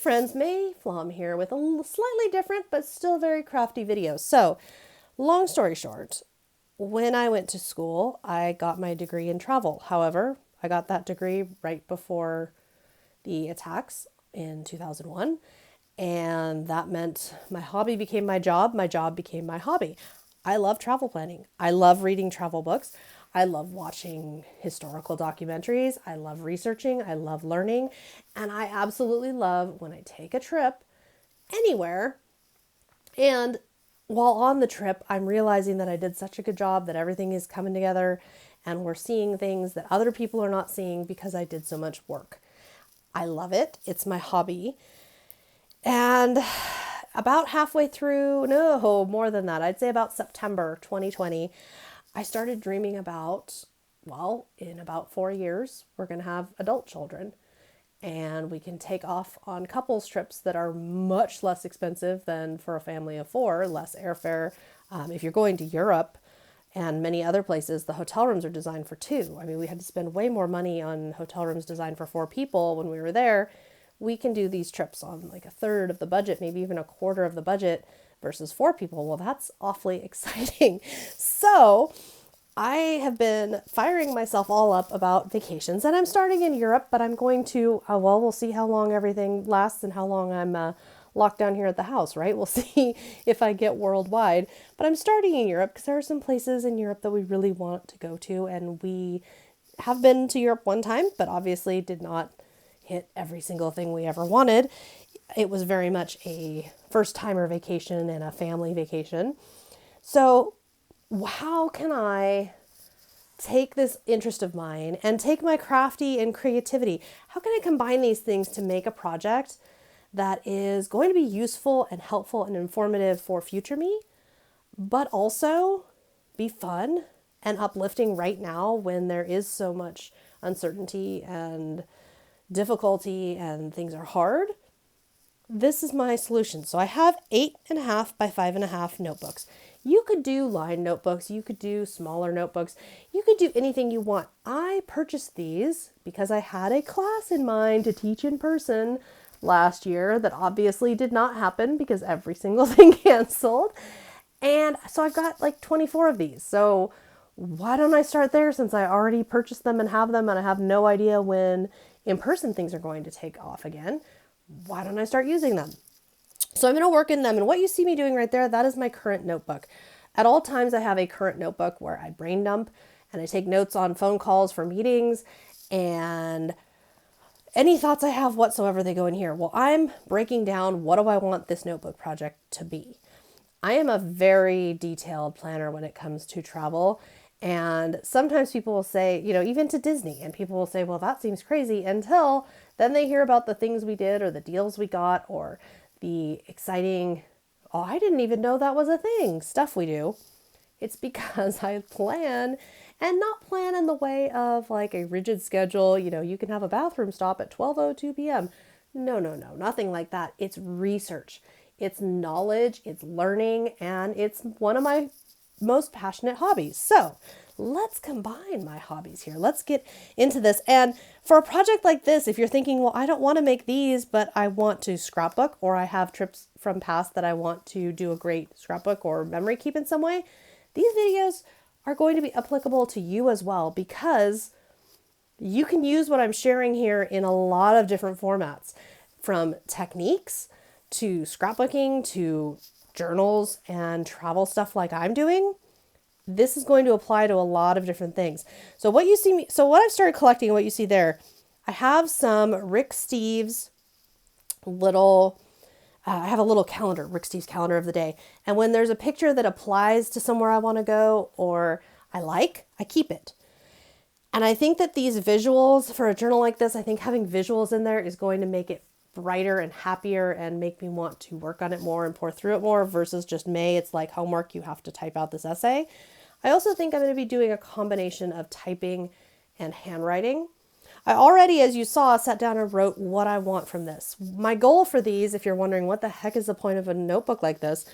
friends, May Flom here with a slightly different but still very crafty video. So, long story short, when I went to school, I got my degree in travel. However, I got that degree right before the attacks in 2001, and that meant my hobby became my job became my hobby. I love travel planning. I love reading travel books. I love watching historical documentaries. I love researching. I love learning. And I absolutely love when I take a trip anywhere. And while on the trip, I'm realizing that I did such a good job, that everything is coming together and we're seeing things that other people are not seeing because I did so much work. I love it. It's my hobby. And about halfway through, no, more than that, I'd say about September 2020, I started dreaming about, well, in about 4 years, we're going to have adult children. And we can take off on couples trips that are much less expensive than for a family of 4, less airfare. If you're going to Europe and many other places, the hotel rooms are designed for 2. I mean, we had to spend way more money on hotel rooms designed for 4 people when we were there. We can do these trips on like a third of the budget, maybe even a quarter of the budget versus 4 people. Well, that's awfully exciting. So I have been firing myself all up about vacations, and I'm starting in Europe, but I'm going to, well, we'll see how long everything lasts and how long I'm locked down here at the house, right? We'll see if I get worldwide, but I'm starting in Europe because there are some places in Europe that we really want to go to, and we have been to Europe one time, but obviously did not hit every single thing we ever wanted. It was very much a first-timer vacation and a family vacation. So how can I take this interest of mine and take my crafty and creativity? How can I combine these things to make a project that is going to be useful and helpful and informative for future me, but also be fun and uplifting right now when there is so much uncertainty and difficulty and things are hard? This is my solution. So I have 8.5 by 5.5 notebooks. You could do lined notebooks. You could do smaller notebooks. You could do anything you want. I purchased these because I had a class in mind to teach in person last year that obviously did not happen because every single thing canceled. And so I've got like 24 of these. So why don't I start there, since I already purchased them and have them and I have no idea when in-person things are going to take off again? Why don't I start using them? So I'm going to work in them. And what you see me doing right there, that is my current notebook. At all times, I have a current notebook where I brain dump and I take notes on phone calls for meetings, and any thoughts I have whatsoever, they go in here. Well, I'm breaking down, what do I want this notebook project to be? I am a very detailed planner when it comes to travel. And sometimes people will say, even to Disney, and people will say, well, that seems crazy, until then they hear about the things we did or the deals we got or the exciting, oh, I didn't even know that was a thing, stuff we do. It's because I plan, and not plan in the way of like a rigid schedule. You can have a bathroom stop at 12:02 p.m. No, nothing like that. It's research, it's knowledge, it's learning, and it's one of my most passionate hobbies. So let's combine my hobbies here. Let's get into this. And for a project like this, if you're thinking, well, I don't want to make these, but I want to scrapbook, or I have trips from past that I want to do a great scrapbook or memory keep in some way, these videos are going to be applicable to you as well, because you can use what I'm sharing here in a lot of different formats, from techniques to scrapbooking to journals and travel stuff like I'm doing. This is going to apply to a lot of different things. So what I've started collecting, what you see there, I have some Rick Steves I have a little calendar, Rick Steves calendar of the day. And when there's a picture that applies to somewhere I want to go or I keep it. And I think that these visuals for a journal like this, I think having visuals in there is going to make it brighter and happier and make me want to work on it more and pour through it more, versus just it's like homework, you have to type out this essay. I also think I'm going to be doing a combination of typing and handwriting. I already, as you saw, sat down and wrote what I want from this. My goal for these, if you're wondering what the heck is the point of a notebook like this,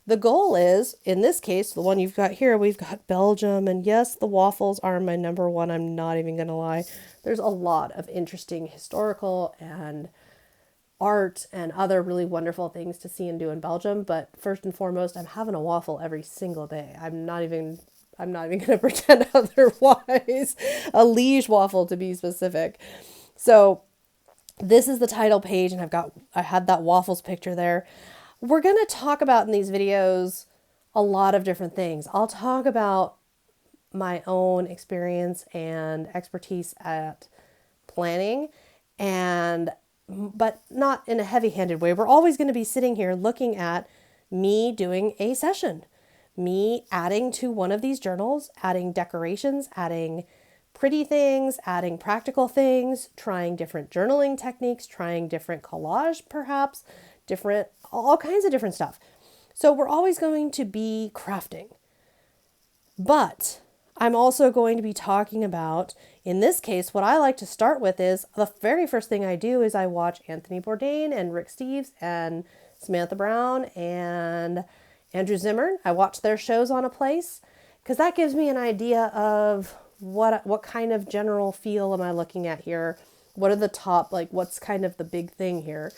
the goal is, in this case, the one you've got here, we've got Belgium, and yes, the waffles are my number one. I'm not even going to lie. There's a lot of interesting historical and art and other really wonderful things to see and do in Belgium. But first and foremost, I'm having a waffle every single day. I'm not even going to pretend otherwise. A liege waffle, to be specific. So this is the title page, and I had that waffles picture there. We're going to talk about in these videos a lot of different things. I'll talk about my own experience and expertise at planning, but not in a heavy-handed way. We're always going to be sitting here looking at me doing a session, me adding to one of these journals, adding decorations, adding pretty things, adding practical things, trying different journaling techniques, trying different collage, perhaps, all kinds of different stuff. So we're always going to be crafting. But I'm also going to be talking about, in this case, what I like to start with is the very first thing I do is I watch Anthony Bourdain and Rick Steves and Samantha Brown and Andrew Zimmern. I watch their shows on a place because that gives me an idea of what kind of general feel am I looking at here? What are the top, what's kind of the big thing here?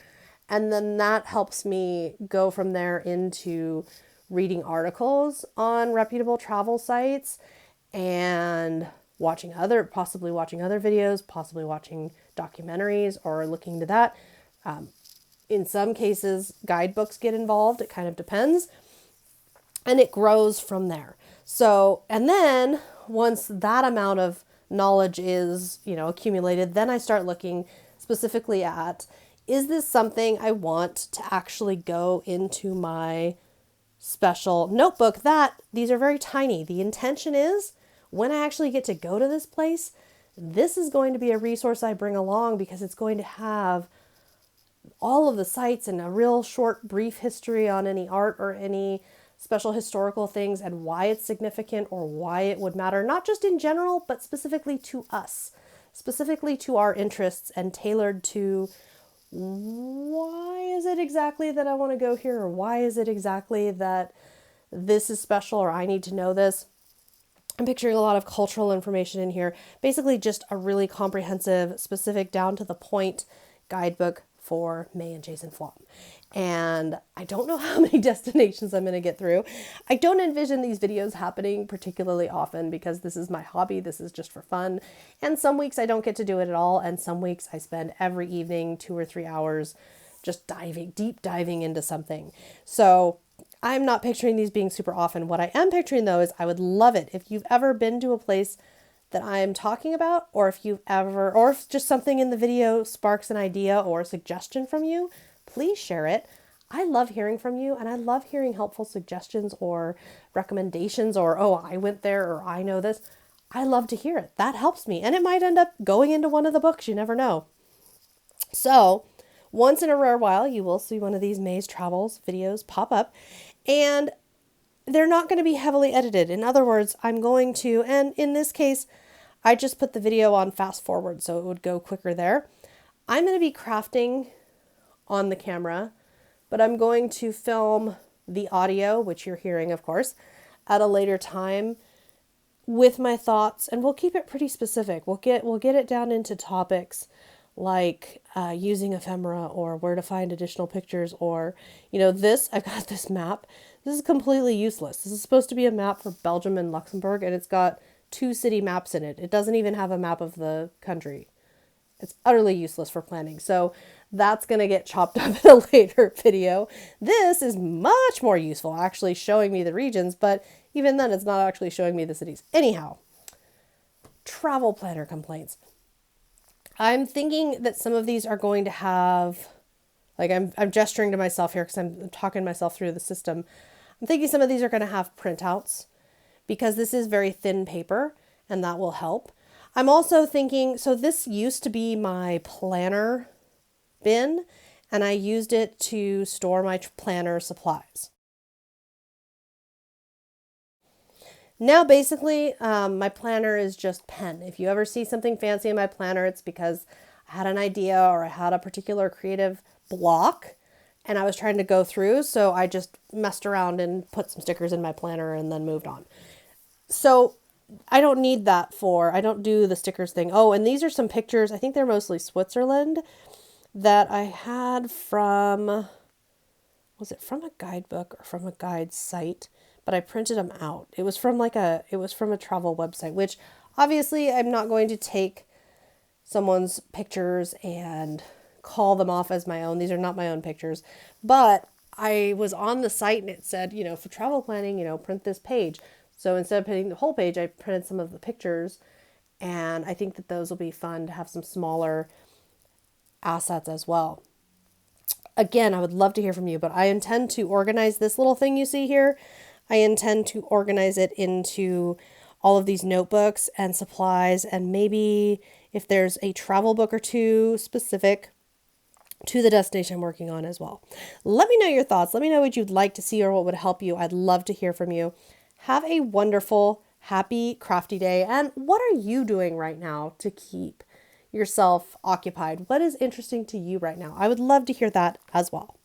And then that helps me go from there into reading articles on reputable travel sites and possibly watching other videos, possibly watching documentaries or looking to that. In some cases, guidebooks get involved. It kind of depends. And it grows from there. So, and then once that amount of knowledge is, accumulated, then I start looking specifically at, is this something I want to actually go into my special notebook? These are very tiny. The intention is when I actually get to go to this place, this is going to be a resource I bring along because it's going to have all of the sites and a real short, brief history on any art or any special historical things and why it's significant or why it would matter, not just in general, but specifically to us, specifically to our interests and tailored to why is it exactly that I want to go here, or why is it exactly that this is special or I need to know this. I'm picturing a lot of cultural information in here. Basically just a really comprehensive, specific, down to the point guidebook for May and Jason Flom. And I don't know how many destinations I'm going to get through. I don't envision these videos happening particularly often because this is my hobby. This is just for fun. And some weeks I don't get to do it at all. And some weeks I spend every evening 2 or 3 hours just deep diving into something. So I'm not picturing these being super often. What I am picturing though is I would love it if you've ever been to a place that I'm talking about, or if just something in the video sparks an idea or a suggestion from you, please share it. I love hearing from you, and I love hearing helpful suggestions or recommendations or, oh, I went there or I know this. I love to hear it. That helps me. And it might end up going into one of the books. You never know. So once in a rare while, you will see one of these May's Travels videos pop up, and they're not going to be heavily edited. In other words, I'm going to, and in this case, I just put the video on fast forward so it would go quicker there. I'm going to be crafting on the camera, but I'm going to film the audio, which you're hearing, of course, at a later time with my thoughts, and we'll keep it pretty specific. We'll get it down into topics like using ephemera or where to find additional pictures, or, I've got this map. This is completely useless. This is supposed to be a map for Belgium and Luxembourg, and it's got 2 city maps in it. It doesn't even have a map of the country. It's utterly useless for planning. So that's going to get chopped up in a later video. This is much more useful, actually showing me the regions, but even then it's not actually showing me the cities. Anyhow, travel planner complaints. I'm thinking that some of these are going to have, I'm gesturing to myself here because I'm talking myself through the system. I'm thinking some of these are going to have printouts because this is very thin paper and that will help. I'm also thinking, so this used to be my planner bin, and I used it to store my planner supplies. Now, basically, my planner is just pen. If you ever see something fancy in my planner, it's because I had an idea or I had a particular creative block and I was trying to go through. So I just messed around and put some stickers in my planner and then moved on. So I don't need that I don't do the stickers thing. Oh, and these are some pictures. I think they're mostly Switzerland. that I had from, was it from a guidebook or from a guide site? But I printed them out. It was from a travel website, which obviously I'm not going to take someone's pictures and call them off as my own. These are not my own pictures. But I was on the site and it said, for travel planning, print this page. So instead of printing the whole page, I printed some of the pictures. And I think that those will be fun to have some smaller assets as well. Again, I would love to hear from you, but I intend to organize this little thing you see here. I intend to organize it into all of these notebooks and supplies, and maybe if there's a travel book or two specific to the destination I'm working on as well. Let me know your thoughts. Let me know what you'd like to see or what would help you. I'd love to hear from you. Have a wonderful, happy, crafty day. And what are you doing right now to keep yourself occupied? What is interesting to you right now? I would love to hear that as well.